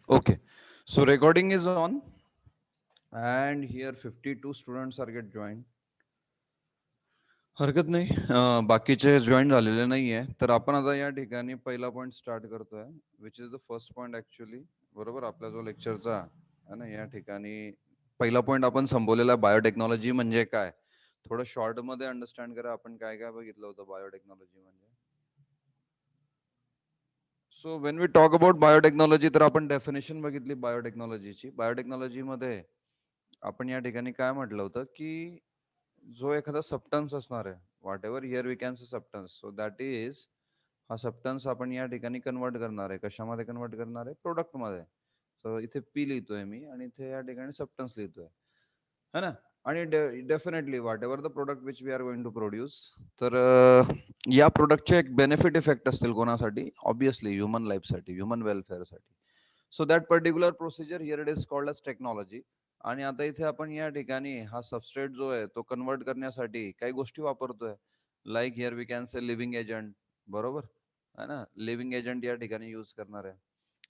Okay, so recording is on, and here 52 students are get joined. हरकत नाही, बाकीचे join झालेले नाहीये, तर आपण आता या ठिकाणी पहिला पॉइंट स्टार्ट करतोय, which is the first point actually. बरोबर, आपला जो लेक्चरचा आहे ना, या ठिकाणी पहिला पॉइंट आपण संबोधलेला बायोटेक्नॉलॉजी म्हणजे काय. थोडं शॉर्ट मध्ये अंडरस्टँड करा आपण काय काय बघितलं होतं बायोटेक्नॉलॉजी म्हणजे. So when we talk about biotechnology, तर आपण डेफिनेशन बघितली बायोटेक्नॉलॉजीची. बायोटेक्नॉलॉजीमध्ये आपण या ठिकाणी काय म्हटलं होतं की जो एखादा सबस्टन्स असणार आहे, whatever here we can say substance, so that is, हा सबस्टन्स आपण या ठिकाणी कन्वर्ट करणार आहे. कशामध्ये कन्वर्ट करणार आहे? प्रोडक्टमध्ये. सो इथे पी लिहितोय मी आणि इथे या ठिकाणी सबस्टन्स लिहितोय, है ना. आणि definitely what ever the product which we are going to produce, तर या प्रोडक्टचे एक बेनिफिट इफेक्ट असतील कोणासाठी? ऑब्विसली ह्युमन लाईफसाठी, ह्युमन वेलफेअरसाठी. So that particular procedure here it is called as technology. आणि आता इथे आपण या ठिकाणी हा सबस्ट्रेट जो आहे तो कन्वर्ट करण्यासाठी काही गोष्टी वापरतोय. Like here we can say living agent. बरोबर आहे ना, लिव्हिंग एजंट या ठिकाणी यूज करणार आहे.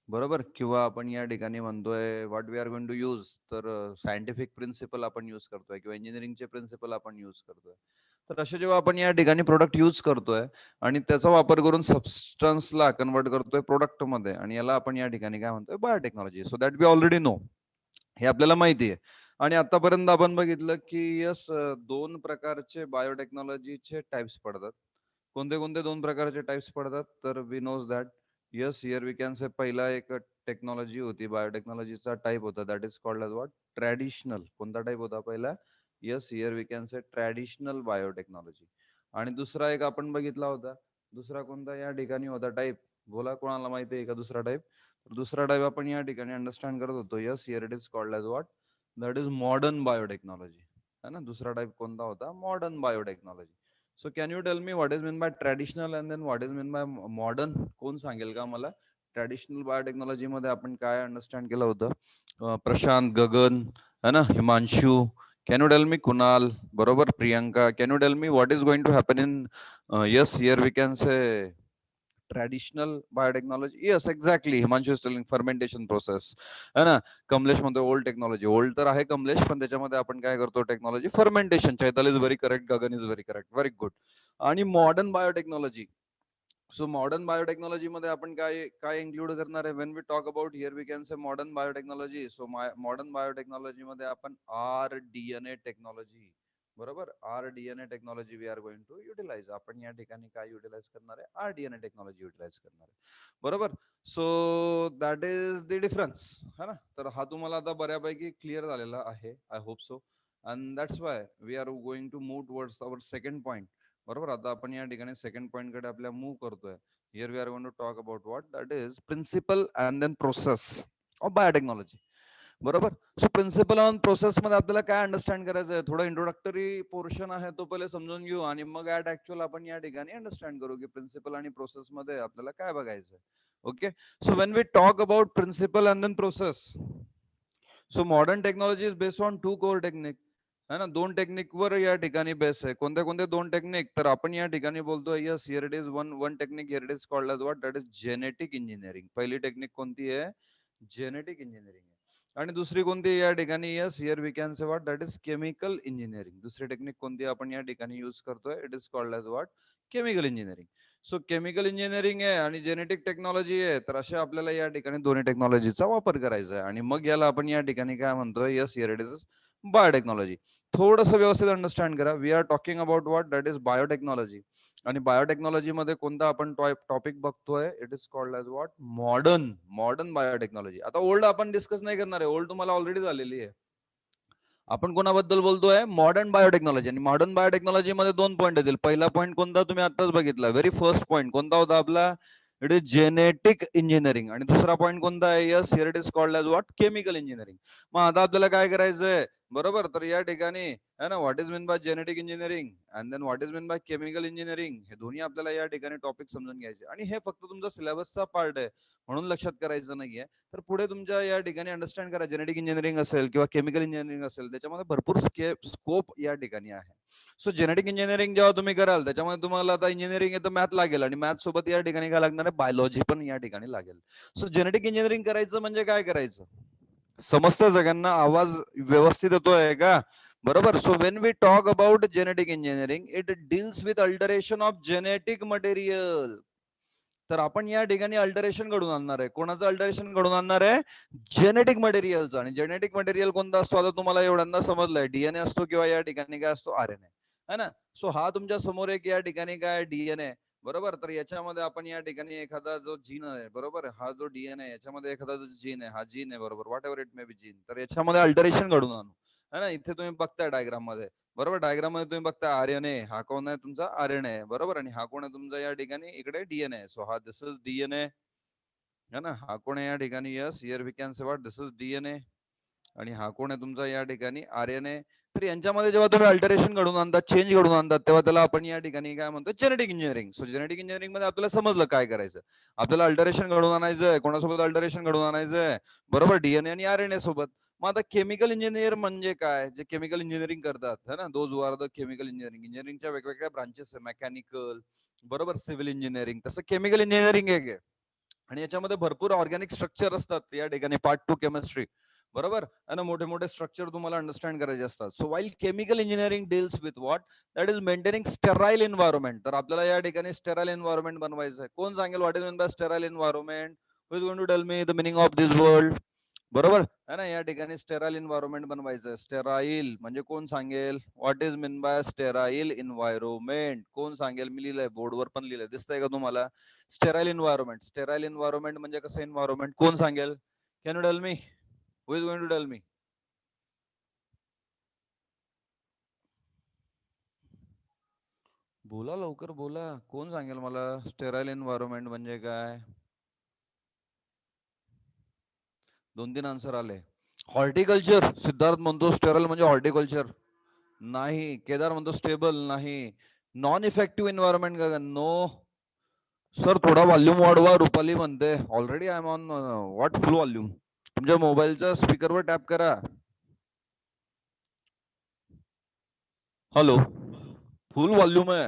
बरोबर, किंवा आपण या ठिकाणी म्हणतोय what we are going to use, तर सायंटिफिक प्रिन्सिपल आपण यूज करतोय किंवा इंजिनिअरिंगचे प्रिन्सिपल आपण यूज करतोय. तर असे जेव्हा आपण या ठिकाणी प्रोडक्ट यूज करतोय आणि त्याचा वापर करून सबस्टन्सला कन्वर्ट करतोय प्रोडक्टमध्ये, आणि याला आपण या ठिकाणी काय म्हणतोय? Biotechnology. So that we already know, हे आपल्याला माहिती आहे. आणि आतापर्यंत आपण बघितलं की यस, दोन प्रकारचे बायोटेक्नॉलॉजीचे टाइप्स पडतात. कोणते कोणते दोन प्रकारचे टाइप्स पडतात? तर we knows that, yes here we can say, पहिला एक टेक्नॉलॉजी होती, बायोटेक्नॉलॉजीचा टाइप होता, that is called as what? Traditional. कोणता टाइप होता पहिला? Yes here we can say traditional biotechnology. आणि दुसरा एक आपण बघितला होता, दुसरा कोणता या ठिकाणी होता टाइप? बोला, कोणाला माहिती आहे का दुसरा टाइप? दुसरा टाइप आपण या ठिकाणी अंडरस्टँड करत होतो. Yes here it is called as what? That is modern biotechnology. है ना. दुसरा टाइप कोणता होता? Modern biotechnology. So can you tell me what is mean by traditional and then what is mean by modern? कोण सांगेल का मला? Traditional biotechnology मध्ये आपण काय अंडरस्टँड केलं होतं? प्रशांत, गगन, है ना, Himanshu, can you tell me? Kunal, बरोबर, Priyanka, can you tell me what is going to happen in, yes here we can say traditional biotechnology? Yes, exactly, Himanshu is telling fermentation process, है ना. कमलेश म्हणतो ओल्ड टेक्नॉलॉजी. ओल्ड तर आहे कमलेश, पण त्याच्यामध्ये आपण काय करतो? Technology fermentation. Chaital is very correct, Gagan is very correct, very good. आणि modern biotechnology. So modern biotechnology मध्ये आपण काय काय इन्क्लूड करणार आहे? When we talk about here we can say modern biotechnology, so modern biotechnology मध्ये आपण RDNA टेक्नॉलॉजी, बरोबर, RDNA technology we are going to utilise. आपण या ठिकाणी काय युटिलाइज करणार आहे? RDNA टेक्नॉलॉजी युटिलाइज करणार आहे, बरोबर. So that is the difference, है ना. तर हा तुम्हाला आता बऱ्यापैकी क्लिअर झालेला आहे, I hope so. And that's why we are going to move towards our second point. बरोबर, आता आपण या ठिकाणी सेकंड पॉइंट कडे आपल्या मूव्ह करतोय. Here we are going to talk about what? That is principle and then process of biotechnology. बरोबर. So principle on process मध्ये आपल्याला काय अंडरस्टँड करायचं आहे? थोडा इंट्रोडक्टरी पोर्शन आहे, तो पहिले समजून घेऊ आणि मग ऍट ऍक्च्युअल आपण या ठिकाणी अंडरस्टँड करू की प्रिन्सिपल आणि प्रोसेस मध्ये आपल्याला काय बघायचं आहे. Okay. So when we talk about principle and then process, so modern technology is based on two core technique, है ना. दोन टेक्निक वर या ठिकाणी बेस आहे. कोणत्या कोणत्या दोन टेक्निक? तर आपण या ठिकाणी बोलतोय yes here it is one one technique, here it is called as what? That is genetic engineering. पहिली टेक्निक कोणती आहे? जेनेटिक इंजिनिअरिंग आहे. आणि दुसरी कोणती या ठिकाणी? Yes here we can say what? That is chemical engineering. दुसरी टेक्निक कोणती आपण या ठिकाणी यूज करतोय? It is called as what? Chemical engineering. So chemical engineering आहे आणि जेनेटिक टेक्नॉलॉजी आहे, तर अशा आपल्याला या ठिकाणी दोन्ही टेक्नॉलॉजीचा वापर करायचा आहे. आणि मग याला आपण या ठिकाणी काय म्हणतोय? Yes here it is biotechnology. थोडंसं व्यवस्थित अंडरस्टँड करा. We are talking about what? That is biotechnology. आणि बायोटेक्नॉलॉजी मध्ये कोणता आपण टॉपिक बघतोय? It is called as what? Modern. Modern biotechnology. आता ओल्ड आपण डिस्कस नाही करणार आहे, ओल्ड तुम्हाला ऑलरेडी झालेली आहे. आपण कोणाबद्दल बोलतोय? Modern biotechnology. आणि मॉडर्न बायोटेक्नॉलॉजी मध्ये दोन पॉईंट येतील. पहिला पॉईंट कोणता? तुम्ही आताच बघितला, व्हेरी फर्स्ट पॉईंट कोणता होता आपला? It is genetic engineering. आणि दुसरा पॉईंट कोणता आहे? Yes here it is called as what? Chemical engineering. मग आता आपल्याला काय करायचंय? बरोबर, तर या ठिकाणी है ना, what is mean by genetic engineering and then what is mean by chemical engineering, हे दोन्ही आपल्याला या ठिकाणी टॉपिक समजून घ्यायचे. आणि हे फक्त तुमचा सिलेबसचा पार्ट आहे, म्हणून लक्षात करायचं नाहीये. तर पुढे तुमच्या या ठिकाणी अंडरस्टँड करा, जेनेटिक इंजिनिअरिंग असेल किंवा केमिकल इंजिनिअरिंग असेल, त्याच्यामध्ये भरपूर स्कोप या ठिकाणी आहे. सो जेनेटिक इंजिनिअरिंग जेव्हा तुम्ही कराल त्याच्यामध्ये तुम्हाला आता इंजिनिअरिंग आहे तर मॅथ लागेल आणि मॅथ सोबत या ठिकाणी काय लागणार आहे, बायोलॉजी पण या ठिकाणी लागेल. सो जेनेटिक इंजिनिअरिंग करायचं म्हणजे काय करायचं, समजतं सगळ्यांना, आवाज व्यवस्थित येतोय का? बरोबर. So when we talk about genetic engineering it deals with alteration of genetic material. तर आपण या ठिकाणी अल्टरेशन घडून आणणार आहे. कोणाचं अल्टरेशन घडून आणणार आहे? जेनेटिक मटेरियलचं. आणि जेनेटिक मटेरियल कोणता असतो आता तुम्हाला एवढ्यांदा समजलंय, डीएनए असतो किंवा या ठिकाणी काय असतो, आरएनए, है ना. सो हा तुमच्या समोर एक या ठिकाणी काय डीएनए, बरोबर. तर याच्यामध्ये आपण या ठिकाणी एखादा जो जीन आहे, बरोबर, हा जो डीएनए याच्यामध्ये एखादा जो जीन आहे, हा जीन आहे, बरोबर, what ever it may be gene, तर याच्यामध्ये अल्टरेशन घडून आणू, है ना. इथे तुम्ही बघताय डायग्राम मध्ये, बरोबर, डायग्राम मध्ये तुम्ही बघता आरएनए, हा कोण आहे तुमचा आरएनए, बरोबर, आणि हा कोण आहे तुमचा या ठिकाणी इकडे डीएनए. सो हा दिस इज डीएनए, है ना. हा कोण आहे या ठिकाणी, yes here we can say what this is DNA. आणि हा कोण आहे तुमचा या ठिकाणी आरएनए. तर यांच्यामध्ये जेव्हा तुम्ही अल्टरेशन घडून आणतात, चेंज घडून आणतात, तेव्हा त्याला आपण या ठिकाणी काय म्हणतो, genetic engineering. So genetic engineering मध्ये आपल्याला समजलं काय करायचं, आपल्याला अल्टरेशन घडून आणायचंय. कोणासोबत अल्टरेशन घडून आणायचंय, बरोबर, डीएनए आणि आरएनए सोबत. मग आता केमिकल इंजिनियर म्हणजे काय, जे केमिकल इंजिनिअरिंग करतात, है ना, those are the chemical engineering. इंजिनिअरिंगच्या वेगवेगळ्या ब्रांचेस आहे, मेकॅनिकल, बरोबर, सिव्हिल इंजिनिअरिंग, तसं केमिकल इंजिनिअरिंग एक आहे. आणि याच्यामध्ये भरपूर ऑर्गॅनिक स्ट्रक्चर असतात या ठिकाणी, पार्ट 2 केमिस्ट्री, बरोबर, आणि मोठे मोठे स्ट्रक्चर तुम्हाला अंडरस्टँड करायचे असतात. So while chemical engineering deals with what, that is maintaining sterile environment. तर आपल्याला या ठिकाणी स्टेराइल एन्व्हायरमेंट बनवायचं आहे. कोण सांगेल what is mean by sterile environment? Who is going to tell me the meaning of this world? बरोबर है ना. या ठिकाणी स्टेराइल एन्व्हायरमेंट बनवायचं. स्टेराइल म्हणजे कोण सांगेल, what is mean by sterile environment? कोण सांगेल? मी लिहिलंय बोर्डवर पण लिहिलंय, दिसतंय का तुम्हाला? Sterile environment. स्टेराइल एन्व्हायरमेंट म्हणजे कसं एन्व्हायरमेंट, कोण सांगेल? Can you tell me? Who is going to tell me? बोला लवकर बोला, कोण सांगेल मला स्टेराइल एन्व्हायरमेंट म्हणजे काय? 2-3 आन्सर आले. हॉर्टिकल्चर, सिद्धार्थ म्हणतो स्टेरल म्हणजे हॉर्टिकल्चर. नाही. केदार म्हणतो स्टेबल नाही. नॉन इफेक्टिव्ह एन्व्हायरमेंट का? नो सर, थोडा व्हॉल्यूम वाढवा. रुपाली म्हणते already I am on what full volume. तुमच्या मोबाईलच्या स्पीकरवर टॅप करा. हॅलो, फुल व्हॉल्यूम आहे,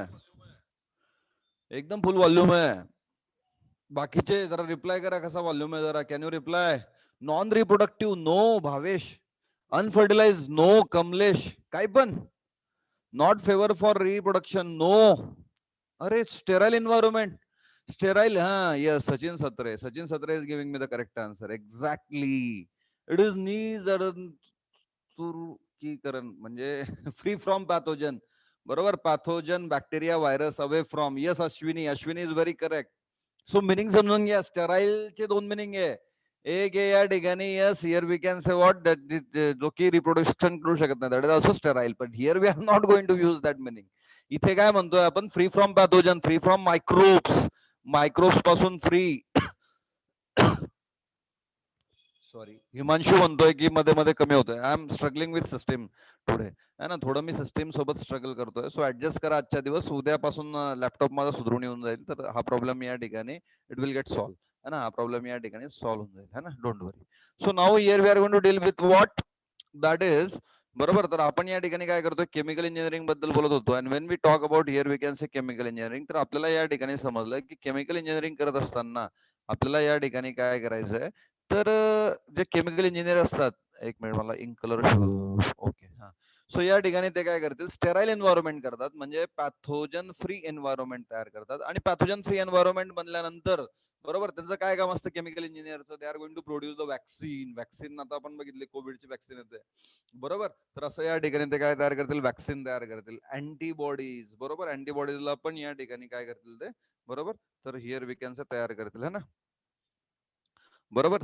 एकदम फुल व्हॉल्यूम आहे. बाकीचे जरा रिप्लाय करा, कसा व्हॉल्यूम आहे जरा. Can you reply? Non reproductive no Bhavesh. Unfertilise no Kamlesh. काय पण not favour for reproduction no. अरे स्टेराइल एन्व्हायरमेंट, स्टेराइल, हा yes, Sachin Satre. Sachin Satre is giving me the correct answer. Exactly, it is तुर्कीकरण म्हणजे फ्री फ्रॉम पॅथोजन, बरोबर. Pathogen, bacteria, virus, away from. Yes Ashwini, Ashwini is very correct. So meaning समजून घ्या. स्टेराइलचे 2 meaning आहे. एक आहे या ठिकाणी, yes here we can say what, जो की रिप्रोडक्शन करू शकत नाही, दॅट इज ऑल्सो स्टेराइल. पण here we are not going to use that meaning. इथे काय म्हणतोय आपण, free from pathogen, free from microbes, microbes पासून फ्री. सॉरी, हिमांशू म्हणतोय की मध्ये मध्ये कमी होतोय. I am struggling with system today, है ना, थोडं मी सिस्टीम सोबत स्ट्रगल करतोय. सो ऍडजस्ट करा आजच्या दिवस, उद्यापासून लॅपटॉप माझा सुधरून येऊन जाईल. तर हा प्रॉब्लेम या ठिकाणी इट विल गेट सॉल्व, है ना. हा प्रॉब्लेम या ठिकाणी सॉल्व होऊन जाईल, है ना, don't worry. So now here we are going to deal with what, that is, बरोबर. तर आपण या ठिकाणी काय करतोय, केमिकल इंजिनिअरिंग बद्दल बोलत होतो. And when we talk about here we can say chemical engineering, तर आपल्याला या ठिकाणी समजलं की केमिकल इंजिनिअरिंग करत असताना आपल्याला या ठिकाणी काय करायचंय. तर जे केमिकल इंजिनियर असतात, एक मिनिट मला इंक कलर, ओके, हा. सो या ठिकाणी ते काय करतील, स्टेराइल एन्व्हायरमेंट करतात, म्हणजे पॅथोजन फ्री एन्व्हायरमेंट तयार करतात. आणि पॅथोजन फ्री एन्व्हायरमेंट बनल्यानंतर, बरोबर, त्यांचं काय काम असतं केमिकल इंजिनियरचं, they are going to produce the vaccine. Vaccine आता आपण बघितले, कोविडची वॅक्सिन येते, बरोबर. तर असं या ठिकाणी ते काय तयार करतील, वॅक्सिन तयार करतील. अँटीबॉडीज, बरोबर, अँटीबॉडीजला पण या ठिकाणी काय करतील ते, बरोबर. तर हिअर वी कॅन से तयार करतील, है ना, बरोबर.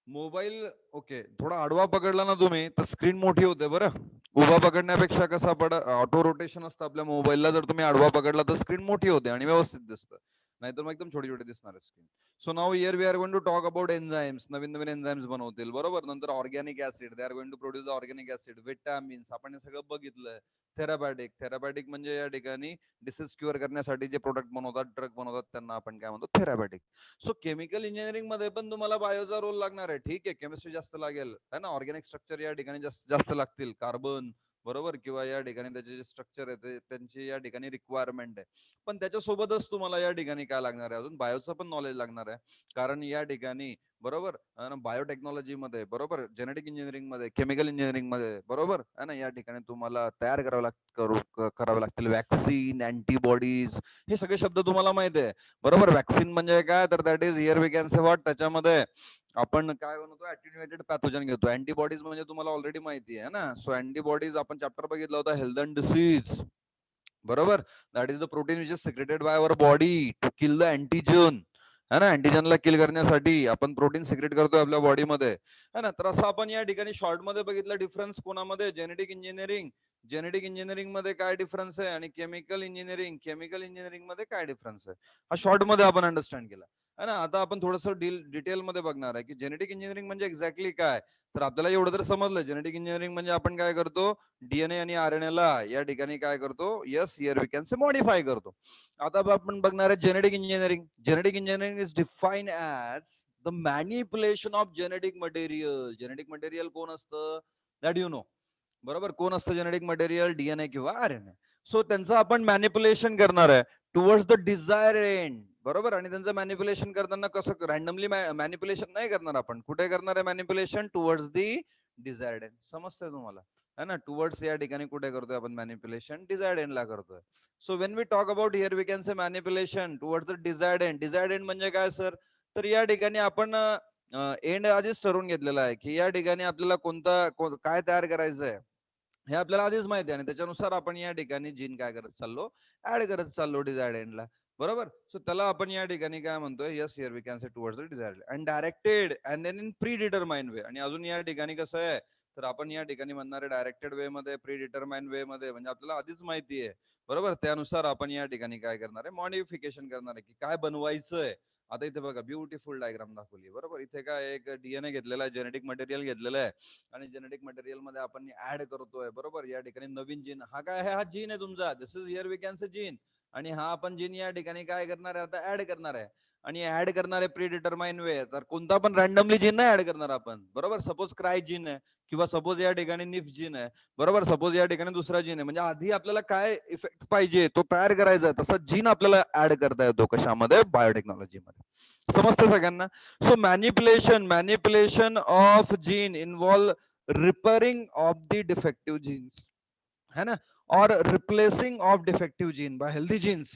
मोबाईल, ओके, थोडा आडवा पकडला ना तुम्ही तर स्क्रीन मोठी होते, बरं. उभा पकडण्यापेक्षा कसा ऑटो रोटेशन असतं आपल्या मोबाईलला, जर तुम्ही आडवा पकडला तर स्क्रीन मोठी होते आणि व्यवस्थित दिसतं, नाहीतर मग एकदम छोटी छोटी दिसणार आहे screen. So now here we are going to talk about enzymes. नवीन नवीन एन्झाइम्स बनवतील, बरोबर. नंतर organic acid, they are going to produce organic acid. Vitamins आपण हे सगळं बघितलंय. थेरापॅटिक, थेरापॅटिक म्हणजे या ठिकाणी डिसीज क्युअर करण्यासाठी जे प्रोडक्ट बनवतात, ड्रग बनवतात, त्यांना आपण काय म्हणतो, थेरापॅटिक. सो केमिकल इंजिनिअरिंग मध्ये पण तुम्हाला बायोचा रोल लागणार आहे, ठीक आहे. केमिस्ट्री जास्त लागेल, है ना. ऑर्गॅनिक स्ट्रक्चर या ठिकाणी जास्त जास्त लागतील. कार्बन, बरोबर, किंवा या ठिकाणी त्याचे जे स्ट्रक्चर आहे त्यांची या ठिकाणी रिक्वायरमेंट आहे. पण त्याच्यासोबतच तुम्हाला या ठिकाणी काय लागणार आहे, अजून बायोचं पण नॉलेज लागणार आहे. कारण या ठिकाणी बरोबर बायोटेक्नॉलॉजी मध्ये, बरोबर जेनेटिक इंजिनिअरिंग मध्ये, केमिकल इंजिनिअरिंग मध्ये, बरोबर आहे ना, या ठिकाणी तुम्हाला तयार करावे लागतील वॅक्सिन, अँटीबॉडीज. हे सगळे शब्द तुम्हाला माहिती आहे. बरोबर, वॅक्सिन म्हणजे काय, तर that is here we can say what, त्याच्यामध्ये आपण काय बनवतो, ऍटेन्युएटेड पॅथोजन घेतो. अँटीबॉडीज म्हणजे तुम्हाला ऑलरेडी माहिती आहे ना. सो अँटीबॉडीज आपण चॅप्टर बघितला होता, हेल्थ अँड डिसीज. बरोबर, that is the protein which is secreted by our body to kill the antigen. है ना, अँटीजनला किल करण्यासाठी आपण प्रोटीन सिक्रेट करतोय आपल्या बॉडीमध्ये. है ना, तर असं आपण या ठिकाणी शॉर्ट मध्ये बघितलं डिफरन्स कोणामध्ये, जेनेटिक इंजिनिअरिंग मध्ये काय डिफरन्स आहे, आणि केमिकल इंजिनिअरिंग मध्ये काय डिफरन्स आहे, हा शॉर्ट मध्ये आपण अंडरस्टँड केला. है ना, आता आपण थोडस डिटेल मध्ये बघणार आहे की जेनेटिक इंजिनिअरिंग म्हणजे एक्झॅक्टली काय. तर आपल्याला एवढं तर समजलं, जेनेटिक इंजिनिअरिंग म्हणजे आपण काय करतो, डीएनए आणि आरएनए ला या ठिकाणी काय करतो, yes here we can say modify करतो. आता आपण बघणार आहे genetic engineering. Genetic engineering is define as the manipulation of genetic material. Genetic material कोण असतं, दॅट यू नो. बरोबर, कोण असतं जेनेटिक मटेरियल, डीएनए किंवा आरएनए. सो त्यांचं आपण मॅनिप्युलेशन करणार आहे टुवर्ड्स द डिझायर एंड. बरोबर, आणि त्यांचं मॅनिप्युलेशन करताना कसं, रॅन्डमली मॅनिप्युलेशन नाही करणार आपण. कुठे करणार आहे manipulation, towards the desired end. समजतंय तुम्हाला, है ना. टुवर्ड्स या ठिकाणी कुठे करतोय आपण मॅनिप्युलेशन, डिझायर्ड एंड ला करतोय. So when we talk about here we can say manipulation towards the desired end. Desired end म्हणजे काय सर, तर या ठिकाणी आपण एंड आधीच ठरवून घेतलेला आहे की या ठिकाणी आपल्याला काय तयार करायचं आहे हे आपल्याला आधीच माहिती आहे, आणि त्याच्यानुसार आपण या ठिकाणी जीन काय करत चाललो, ऍड करत चाललो डिझायर्ड एंडला. बरोबर, सो त्याला आपण या ठिकाणी काय म्हणतोय, yes here we can say towards the desired and directed and then in predetermined way. आणि अजून या ठिकाणी कसं आहे, तर आपण या ठिकाणी म्हणणार आहे डायरेक्टेड वे मध्ये, प्री डिटरमाइंड वे मध्ये, म्हणजे आपल्याला आधीच माहिती आहे. बरोबर, त्यानुसार आपण या ठिकाणी काय करणार आहे, मॉडिफिकेशन करणार आहे की काय बनवायचंय. आता इथे बघा ब्युटिफुल डायग्राम दाखवली. बरोबर, इथे काय एक डीएनए घेतलेला आहे, जेनेटिक मटेरियल घेतलेलं आहे, आणि जेनेटिक मटेरियल मध्ये आपण ऍड करतोय. बरोबर, या ठिकाणी नवीन जीन, हा काय आहे, हा जीन आहे तुमचा, this is here we can say gene. आणि हा आपण जीन या ठिकाणी काय करणार आहे, आता ऍड करणार आहे. आणि ऍड करणार आहे प्री डिटरमाइन वे. तर कोणता पण रॅन्डमली जीन नाही ऍड करणार आपण. बरोबर, सपोज क्राय जीन आहे, किंवा सपोज या ठिकाणी निफ जीन आहे. बरोबर, सपोज या ठिकाणी दुसरा जीन आहे, म्हणजे आधी आपल्याला काय इफेक्ट पाहिजे तो तयार करायचा आहे, तसा जीन आपल्याला ऍड करता येतो कशामध्ये, बायोटेक्नॉलॉजी मध्ये. समजतं सगळ्यांना. So manipulation of gene involve repairing of the defective genes, है ना, और replacing of defective gene by healthy genes.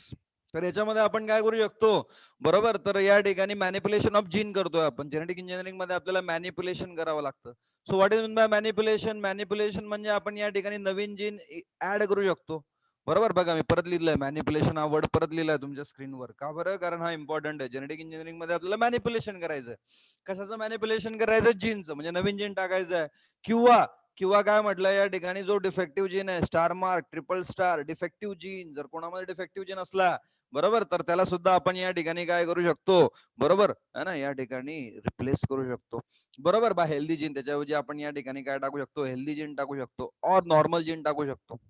तर याच्यामध्ये आपण काय करू शकतो, बरोबर, तर या ठिकाणी मॅनिप्युलेशन ऑफ जीन करतोय आपण. जेनेटिक इंजिनिअरिंग मध्ये आपल्याला मॅनिप्युलेशन करावं लागतं. So what is mean bye manipulation, manipulation म्हणजे आपण या ठिकाणी नवीन जीन ऍड करू शकतो. बरोबर, बघा मी परत लिहिलंय मॅनिप्युलेशन, हा वर्ड परत लिहिलाय तुमच्या स्क्रीनवर. का बरं, कारण हा इम्पॉर्टंट आहे. जेनेटिक इंजिनिअरिंग मध्ये आपल्याला मॅनिप्युलेशन करायचं. कशाचं मॅनिप्युलेशन करायचं, जीनचं, म्हणजे नवीन जीन टाकायचं आहे. किंवा किंवा काय म्हटलं, या ठिकाणी जो डिफेक्टिव्ह जीन आहे, star mark, triple star defective gene, जर कोणामध्ये डिफेक्टिव्ह जीन असला, बरोबर, तर त्याला सुद्धा आपण या ठिकाणी काय करू शकतो, बरोबर है ना, या ठिकाणी रिप्लेस करू शकतो. बरोबर, बा हेल्दी जीन, त्याच्याऐवजी आपण या ठिकाणी काय टाकू शकतो, हेल्दी जीन टाकू शकतो, और नॉर्मल जीन टाकू शकतो.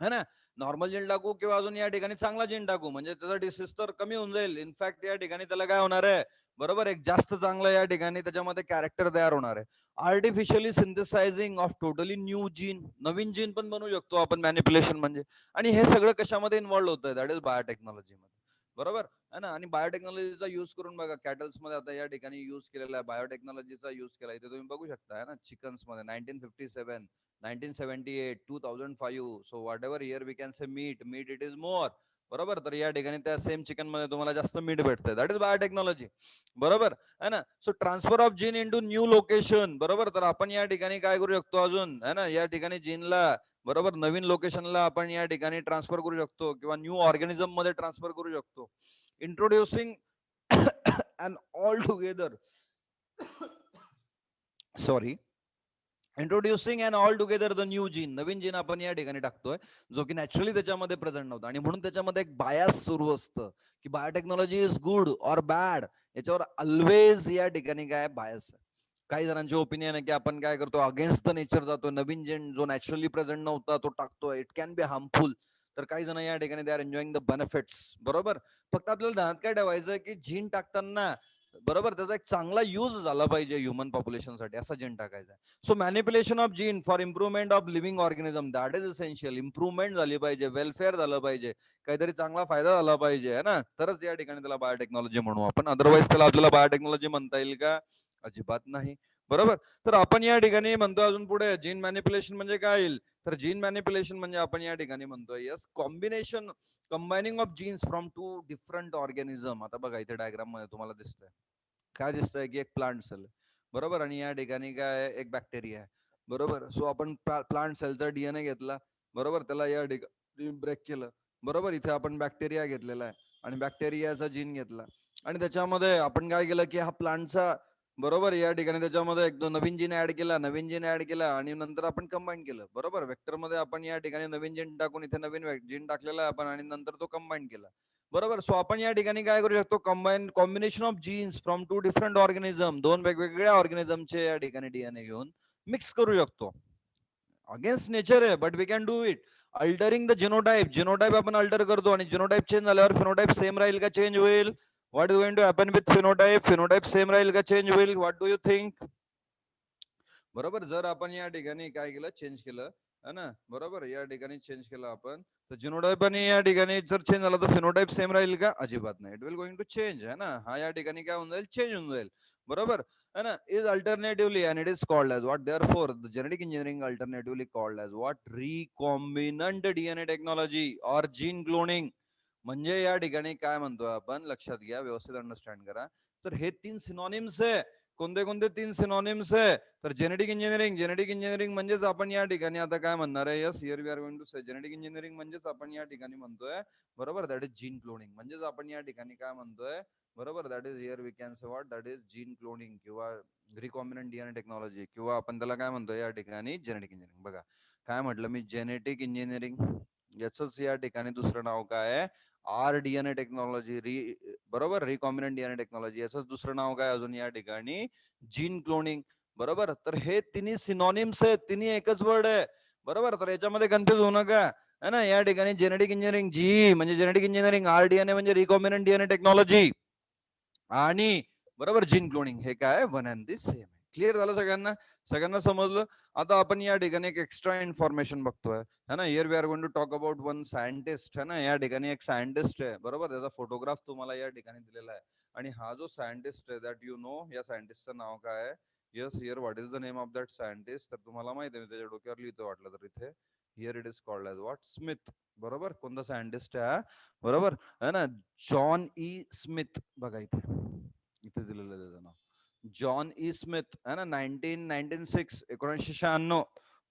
है ना, नॉर्मल जीन टाकू किंवा अजून या ठिकाणी चांगला जीन टाकू, म्हणजे त्याचा डिसीज तर कमी होऊन जाईल. इनफॅक्ट या ठिकाणी त्याला काय होणार आहे, बरोबर, एक जास्त चांगलं या ठिकाणी त्याच्यामध्ये कॅरेक्टर तयार होणार आहे. Artificially synthesising of totally new gene, नवीन जीन पण बनवू शकतो आपण मॅनिप्युलेशन म्हणजे. आणि हे सगळं कशामध्ये इन्व्हॉल्व होतं, दॅट इज बायोटेक्नॉलॉजी मध्ये. बरोबर है ना, आणि बायोटेक्नॉलॉजीचा यूज करून बघा, कॅटल्स मध्ये आता या ठिकाणी यूज केलेला आहे, बायोटेक्नॉलॉजीचा यूज केला इथे तुम्ही बघू शकता, है ना, चिकन्स मध्ये 1957, 1978, 2005. So what ever here we can say meet it is more. बरोबर, तर या ठिकाणी त्या सेम चिकन मध्ये तुम्हाला जास्त मीठ भेटतंय, दॅट इज बायोटेक्नॉलॉजी. बरोबर है ना. So transfer of gene in to new location. बरोबर, तर आपण या ठिकाणी काय करू शकतो अजून, है ना, या ठिकाणी जीनला, बरोबर, नवीन लोकेशनला आपण या ठिकाणी ट्रान्सफर करू शकतो, किंवा न्यू ऑर्गॅनिझम मध्ये ट्रान्सफर करू शकतो. Introducing and all together sorry introducing and all together the new gene. नवीन जीन आपण या ठिकाणी टाकतोय, जो की नॅचरली त्याच्यामध्ये प्रेझेंट नव्हता, आणि म्हणून त्याच्यामध्ये एक बायस सुरू असतं की biotechnology is good or bad. याच्यावर ऑलवेज या ठिकाणी काय बायस आहे. काही जणांचे ओपिनियन आहे की आपण काय करतो, अगेन्स्ट द नेचर जातो, नवीन जीन जो नॅचरली प्रेझेंट नव्हता तो टाकतोय, इट कॅन बी हार्मफुल. तर काही जण या ठिकाणी they are enjoying the benefits. बरोबर, फक्त आपल्याला ध्यानात काय ठेवायचं की जीन टाकताना बरोबर, त्याचा एक चांगला यूज झाला पाहिजे ह्युमन पॉप्युलेशनसाठी, असा जीन टाकायचा आहे. So manipulation of gene for improvement of living organism, that is essential. Improvement झाली पाहिजे, वेलफेअर झालं पाहिजे, काहीतरी चांगला फायदा झाला पाहिजे, है ना, तरच या ठिकाणी त्याला बायोटेक्नॉलॉजी म्हणू आपण. अदरवाईज त्याला आपल्याला बायोटेक्नॉलॉजी म्हणता येईल का? अजिबात नाही. बरोबर. तर आपण या ठिकाणी म्हणतो अजून पुढे, जीन मॅनिप्युलेशन म्हणजे काय येईल? तर जीन मॅनिप्युलेशन म्हणजे आपण या ठिकाणी म्हणतोय, yes, combination, combining of genes from two different organism. आता बघा इथे डायग्राम मध्ये तुम्हाला दिसतंय, काय दिसतंय की एक प्लांट सेल, बरोबर, आणि या ठिकाणी काय आहे, एक बॅक्टेरिया आहे. बरोबर. सो आपण प्लांट सेलचा डीएनए घेतला, बरोबर, त्याला या ठिकाणी ब्रेक केलं, बरोबर. इथे आपण बॅक्टेरिया घेतलेला आहे आणि बॅक्टेरियाचा जीन घेतला, आणि त्याच्यामध्ये आपण काय केलं की हा प्लांटचा, बरोबर, या ठिकाणी त्याच्यामध्ये एक दोन नवीन जीन ऍड केला, नवीन जीन ऍड केला, आणि नंतर आपण कंबाईन केलं, बरोबर. वेक्टर मध्ये आपण या ठिकाणी नवीन जीन टाकून इथे नवीन जीन टाकलेला आहे आपण, आणि नंतर तो कंबाईन केला, बरोबर. सो आपण या ठिकाणी काय करू शकतो, combination of genes from two different organism, दोन वेगवेगळ्या ऑर्गॅनिझमचे या ठिकाणी डीएनए घेऊन मिक्स करू शकतो. अगेन्स्ट नेचर आहे, but we can do it. Altering the genotype, genotype आपण अल्टर करतो, आणि जिनोटाइप चेंज झाल्यावर फिनोटाइप सेम राहील का चेंज होईल? What is going to happen with phenotype? Phenotype same राहील का चेंज होईल? What do you think? बरोबर. जर आपण या ठिकाणी काय केलं, चेंज केलं, है ना, बरोबर, या ठिकाणी चेंज केलं आपण, तर जिनोटाइप आणि या ठिकाणी जर चेंज झाला तर फिनोटाइप सेम राहील का? अजिबात नाही. It will going to change, है ना, हा या ठिकाणी काय होऊन जाईल, चेंज होऊन जाईल, बरोबर, है ना. Is alternatively, and it is called as what, therefore the genetic engineering alternatively called as what, recombinant DNA technology और जीन क्लोनिंग. म्हणजे या ठिकाणी काय म्हणतोय आपण, लक्षात घ्या, व्यवस्थित अंडरस्टँड करा. तर हे तीन सिनॉनिम्स आहे. कोणते कोणते तीन सिनॉनिम्स आहे? तर जेनेटिक इंजिनिअरिंग, जेनेटिक इंजिनिअरिंग म्हणजेच आपण या ठिकाणी आता काय म्हणणार आहे, yes, here we are going to say genetic engineering म्हणजेच आपण या ठिकाणी म्हणतोय, बरोबर, दॅट इज जीन क्लोनिंग. म्हणजेच आपण या ठिकाणी काय म्हणतोय, बरोबर, that is here we can say what, that is gene cloning किंवा रिकॉम्बिनंट डीएनए टेक्नॉलॉजी, किंवा आपण त्याला काय म्हणतोय या ठिकाणी, जेनेटिक इंजिनिअरिंग. बघा काय म्हटलं मी, जेनेटिक इंजिनिअरिंग, याच या ठिकाणी दुसरं नाव काय आहे, आर डीएनए टेक्नॉलॉजी, बरोबर, रिकॉम्बिनंट डीएनए टेक्नॉलॉजी. याच दुसरं नाव काय अजून या ठिकाणी, जीन क्लोनिंग, बरोबर. तर हे तिन्ही सिनॉनिम्स आहेत, तिन्ही एकच वर्ड आहे, बरोबर. तर याच्यामध्ये कन्फ्युज होऊ नका, है ना. या ठिकाणी जेनेटिक इंजिनिअरिंग, जी म्हणजे जेनेटिक इंजिनिअरिंग, आरडीएनए म्हणजे रिकॉम्बिनंट डीएनए टेक्नॉलॉजी, आणि बरोबर जीन क्लोनिंग, हे काय वन अँड दी सेम आहे. क्लिअर झालं सगळ्यांना? सगळ्यांना समजलं? आता आपण या ठिकाणी एक एक्स्ट्रा इन्फॉर्मेशन बघतोय, है ना. Here we are going to talk about one scientist, है ना. या ठिकाणी एक सायंटिस्ट आहे, बरोबर, त्याचा फोटोग्राफ तुम्हाला या ठिकाणी दिलेला आहे, आणि हा जो सायंटिस्ट आहे, दॅट यू नो, या सायंटिस्टचं नाव काय आहे? Yes, here what is the name of that scientist? तर तुम्हाला माहिती आहे, मी त्याच्या डोक्यावर लिहितो वाटलं तर इथे. Here it is called as what, Smith, बरोबर. कोणता सायंटिस्ट आहे हा? बरोबर, है ना, जॉन ई स्मिथ. बघा इथे, इथे दिलेलं आहे त्याचं नाव, जॉन ई स्मिथ, है ना. 1996,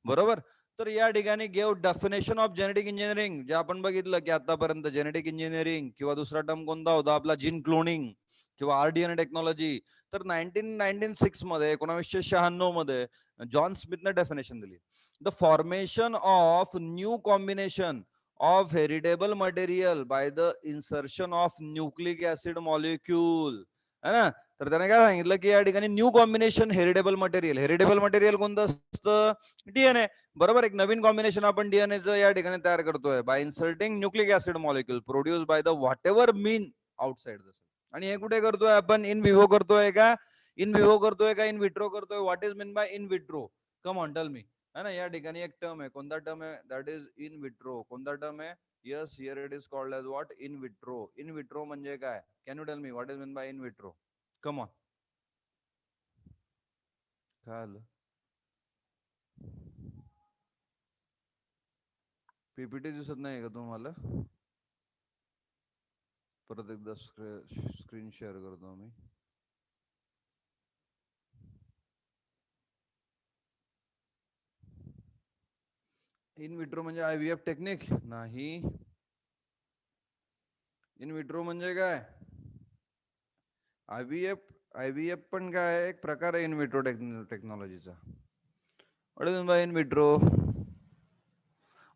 बरोबर. तर या ठिकाणी gave definition of genetic engineering, जे आपण बघितलं की आतापर्यंत जेनेटिक इंजिनिअरिंग किंवा दुसरा टर्म कोणता होता आपला, जीन क्लोनिंग किंवा आरडीएनए टेक्नॉलॉजी. तर 1996 मध्ये, 1996 मध्ये जॉन स्मिथने डेफिनेशन दिली, the formation of new combination of heritable material by the insertion of nucleic acid molecule, है ना. तर त्याने काय सांगितलं की या ठिकाणी new combination heritable material, heritable material कोणतं असतं, डीएनए, बरोबर. एक नवीन कॉम्बिनेशन आपण डीएनएचं या ठिकाणी तयार करतोय by inserting nucleic acid molecule produce by the what ever mean outside the cell. आणि हे कुठे करतोय आपण, इन विवो करतोय का, इन विवो करतोय का इन विट्रो करतोय? What is mean by in vitro? Come on tell me, है ना. या ठिकाणी एक टर्म आहे, कोणता टर्म आहे, दॅट इज इन विट्रो. कोणता टर्म आहे? Yes, here it is called as what, in vitro. In vitro म्हणजे काय? Can you tell me what is mean by in vitro? Come on. काय आलं? पीपीटी दिसत नाही का तुम्हाला? परत एकदा स्क्रीन शेअर करतो मी. इन विट्रो म्हणजे आयव्हीएफ टेक्निक नाही. इन विट्रो म्हणजे काय? आयव्हीएफ, आयव्हीएफ पण काय एक प्रकार आहे इन विट्रो टेक्नॉलॉजीचा. What is by in vitro?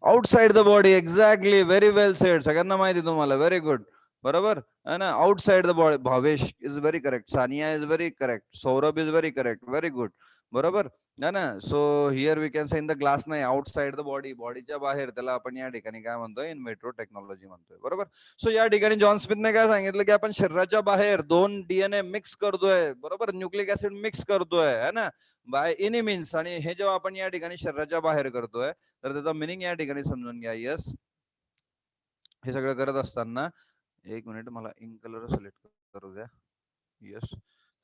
Outside the body, exactly, very well said. सगळ्यांना माहिती तुम्हाला, व्हेरी गुड, बरोबर, है ना. Outside the body, Bhavesh is very correct, Sania is very correct, Saurabh is very correct, very good, बरोबर ना ना. So here we can say in the glass नाही, आउटसाइड द बॉडी, बॉडीच्या बाहेर, त्याला आपण या ठिकाणी काय म्हणतोय, इन मेट्रो टेक्नॉलॉजी म्हणतोय. बरोबर. सो या ठिकाणी जॉन स्मिथने काय सांगितलं की आपण शरीराच्या बाहेर दोन डीएनए मिक्स करतोय, बरोबर, न्यूक्लिक ऍसिड मिक्स करतोय है ना, बाय एनी मीन्स. आणि हे जेव्हा आपण या ठिकाणी शरीराच्या बाहेर करतोय तर त्याचा मिनिंग या ठिकाणी समजून घ्या. यस, हे सगळं करत असताना, एक मिनिट मला इंक कलर सिलेक्ट करू द्या. येस.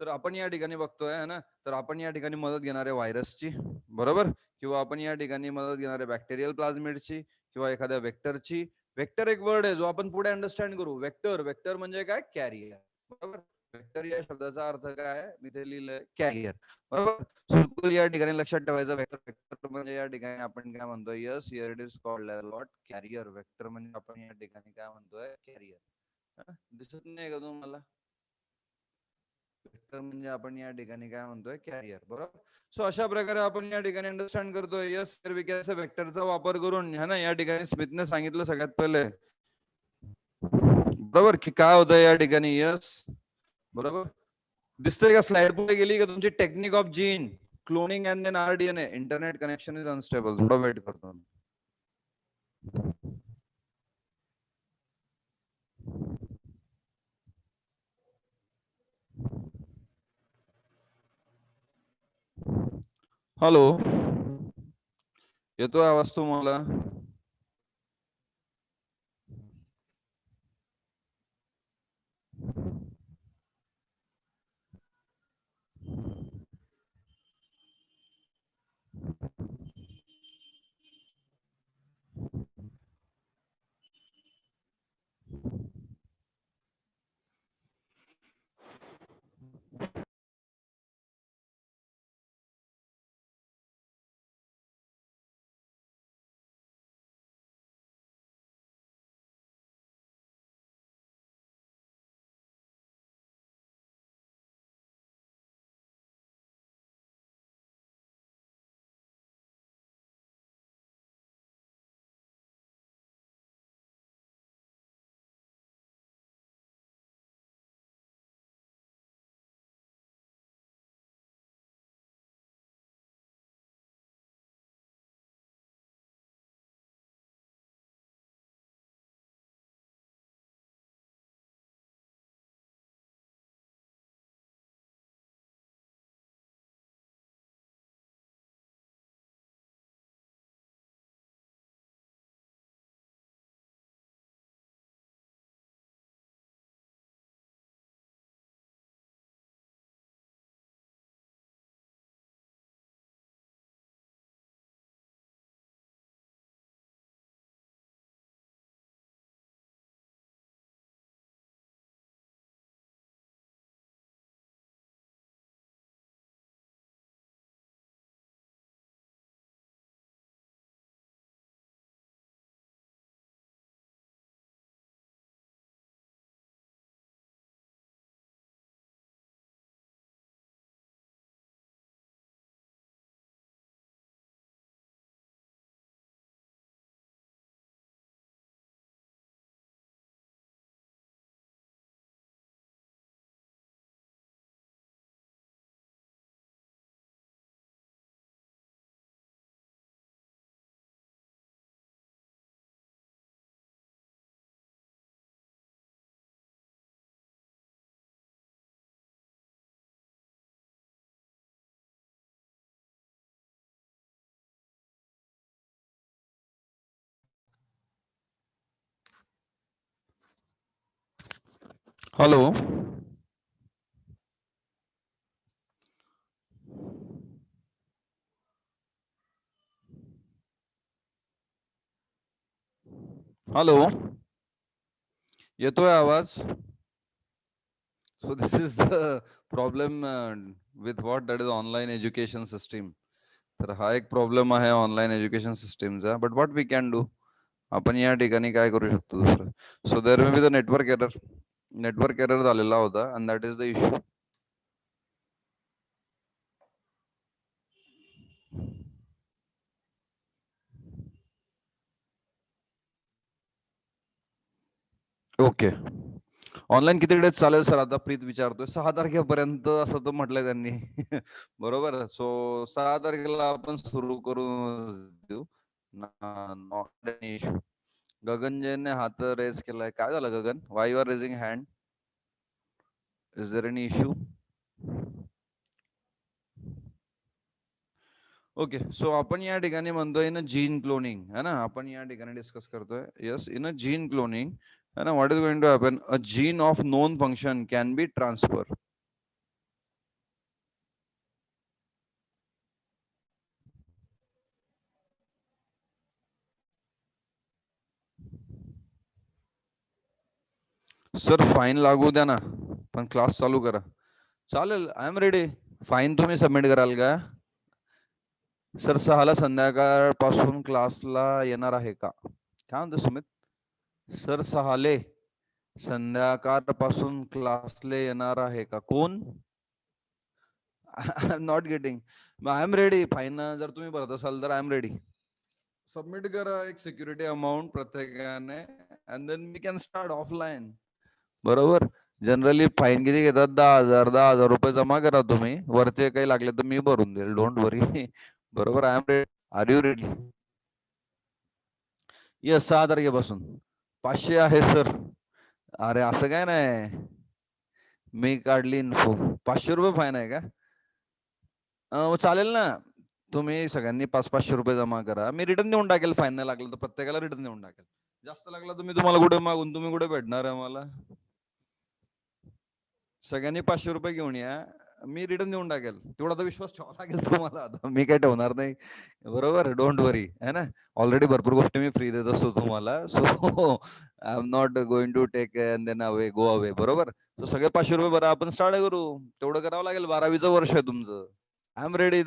तर आपण या ठिकाणी बघतोय है ना, तर आपण या ठिकाणी मदत घेणार आहे व्हायरसची, बरोबर, किंवा आपण या ठिकाणी मदत घेणार आहे बॅक्टेरियल प्लाझ्मिडची किंवा एखाद्या वेक्टरची. वेक्टर एक वर्ड आहे जो आपण पुढे अंडरस्टँड करू. वेक्टर, वेक्टर म्हणजे काय, कॅरियर, बरोबर. वेक्टर या शब्दाचा अर्थ काय आहे, मी ते लिहिलंय कॅरियर, बरोबर. बिलकुल या ठिकाणी लक्षात ठेवायचं. वेक्टर, वेक्टर म्हणजे या ठिकाणी आपण काय म्हणतोय, yes here it is called as what, carrier. Vector म्हणजे आपण या ठिकाणी काय म्हणतोय, कॅरियर. दिसत नाही का तुम्हाला? वेक्टर म्हणजे आपण या ठिकाणी काय म्हणतोय, कॅरियर, बरोबर. सो अशा प्रकारे आपण या ठिकाणी अंडरस्टँड करतोय. यस सर, विकास वेक्टरचा वापर करून है ना, या ठिकाणी स्मिथने सांगितलं सगळ्यात पहिले, बरोबर, की काय होतं या ठिकाणी. यस, बरोबर. दिसतंय का, स्लाइड पुढे गेली का तुमची, technique of gene cloning and then rDNA. Internet connection is unstable, थोडा वेट करतो. हॅलो, येतोय आवाज तुम्हाला? हॅलो, हॅलो, येतोय आवाज? So this is the problem with what that is online education system. तर हा एक प्रॉब्लेम आहे ऑनलाईन एज्युकेशन सिस्टीमचा. But what we can do, आपण या ठिकाणी काय करू शकतो दुसरं. So there may be the network error, network error झालेला होता and that is the issue. Okay, online किती डेज चालेल सर? आता प्रीत विचारतोय. 6 तारखेपर्यंत असं तर म्हटलंय त्यांनी. बरोबर. सो 6 तारखेला आपण सुरू करू देऊ. Not any issue. गगन जैनने हात रेज केलाय. काय झालं Gagan? Why you are raising hand? Is there any issue? Okay. So आपण या ठिकाणी म्हणतोय इन अ जीन क्लोनिंग है ना, आपण या ठिकाणी डिस्कस करतोय. Yes, in a gene cloning है ना, what is going to happen? A gene of known function can be transfer. Sir fine लागू द्या ना, पण क्लास चालू करा. चालेल, आय एम रेडी. फाईन तुम्ही सबमिट कराल का? सर 6ला संध्याकाळपासून क्लासला येणार आहे का? काय म्हणतो सुमित? सर 6ले संध्याकाळपासून क्लासला येणार आहे का? कोण? I am not getting. I am ready. Fine जर तुम्ही भरत असाल तर आय एम रेडी. सबमिट करा एक सिक्युरिटी अमाऊंट प्रत्येकाने and then we can start offline. बरोबर. जनरली फाईन किती घेतात? 10,000. 10,000 रुपये जमा करा तुम्ही. वरती काही लागले तर मी भरून देईल. Don't worry. बरोबर. I am ready. Are you ready? Yes, 6 तारखेपासून. 500 आहे सर. अरे असं काय नाही. मी काढली इन्फो. 500 रुपये फाईन आहे का? चालेल ना. तुम्ही सगळ्यांनी 500-500 रुपये जमा करा. मी रिटर्न देऊन टाकेल. फाईन नाही लागलं तर प्रत्येकाला रिटर्न देऊन टाकेल. जास्त लागला तर मी तुम्हाला कुठे मागून तुम्ही कुठे भेटणार आहे मला? सगळ्यांनी 500 रुपये घेऊन या. मी रिटर्न देऊन टाकेल. तेवढा तर विश्वास ठेवावा लागेल तुम्हाला आता. मी काही ठेवणार नाही. बरोबर. डोंट वरी. है ना. ऑलरेडी भरपूर गोष्टी मी फ्री देत असतो तुम्हाला. So I am not going to take and then away go away. बरोबर. सो सगळे 500 रुपये भरा. आपण स्टार्ट करू. तेवढं करावं लागेल. 12वीचं वर्ष आहे तुमचं. I am ready.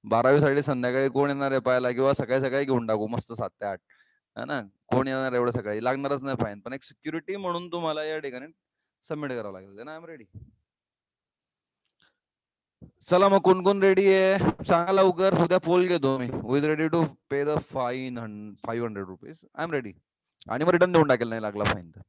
12वीसाठी संध्याकाळी कोण येणार आहे पाहायला, किंवा सकाळी सकाळी घेऊन टाकू मस्त 7 ते 8. है ना. कोण येणार एवढं सकाळी? लागणारच नाही फाईन. पण एक सिक्युरिटी म्हणून तुम्हाला या ठिकाणी सबमिट करावं लागेल. I am ready. चला मग कोण कोण रेडी आहे सांगा लवकर. उद्या पोल घेतो मी. Who is ready to pay the fine? 500 rupees. I am ready. आणि मग रिटर्न देऊन टाकेल नाही लागला फाईन तर.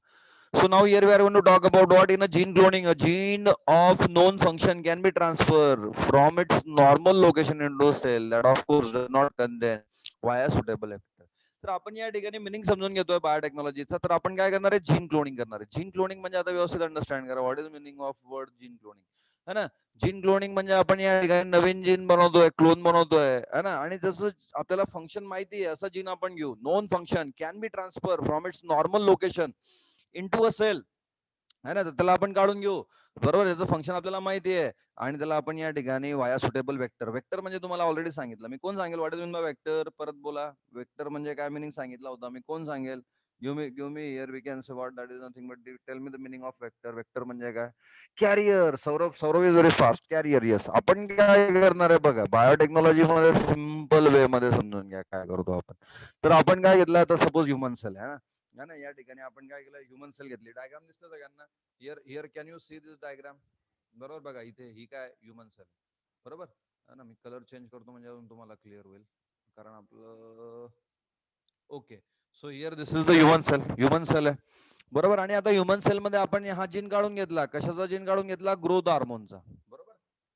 So now here we are going to talk about what in a gene cloning, a gene of known function can be transferred from its normal location into a cell that of course does not contain via suitable vector. तर आपण या ठिकाणी meaning समजून घेतोय बायोटेक्नॉलॉजीचा. तर आपण काय करणार आहे? जीन क्लोनिंग करणार आहे. जीन क्लोनिंग म्हणजे आता व्यवस्थित अंडरस्टँड करा. What is meaning of word gene cloning? है ना. जीन क्लोनिंग म्हणजे आपण या ठिकाणी नवीन जीन बनवतोय, क्लोन बनवतोय, है ना. आणि जसं आपल्याला फंक्शन माहिती आहे असं जीन आपण घेऊ. Known function can be transfer from its normal location into a cell, है ना. तर त्याला आपण काढून घेऊ. बरोबर. त्याचं फंक्शन आपल्याला माहिती आहे. आणि त्याला आपण या ठिकाणी वाया सुटेबल वेक्टर. वेक्टर म्हणजे तुम्हाला ऑलरेडी सांगितलं. मी कोण सांगेल? What is mean by vector? परत बोला. वेक्टर म्हणजे काय मिनिंग सांगितला होता मी. कोण सांगेल? Give me here we can say what that is nothing but tell me the meaning of vector. Vector म्हणजे काय? Carrier. Saurabh is very fast. Carrier. Yes. आपण काय करणार आहे बघा. बायोटेक्नॉलॉजी मध्ये सिंपल वे मध्ये समजून घ्या काय करतो आपण. तर आपण काय घेतलं आता? सपोज ह्युमन सेल आहे ना. या ठिकाणी आपण काय केलं? ह्युमन सेल घेतली. डायग्राम दिसतं सगळ्यांना? Here can you see this diagram? बरोबर. बघा इथे ही काय ह्युमन सेल. बरोबर. है ना. मी कलर चेंज करतो म्हणजे अजून तुम्हाला क्लिअर होईल. कारण आपलं okay. So here this is the human cell. Human cell आहे. बरोबर. आणि आता ह्युमन सेल मध्ये आपण हा जीन काढून घेतला. कशाचा जीन काढून घेतला? ग्रोथ हार्मोनचा. बरोबर.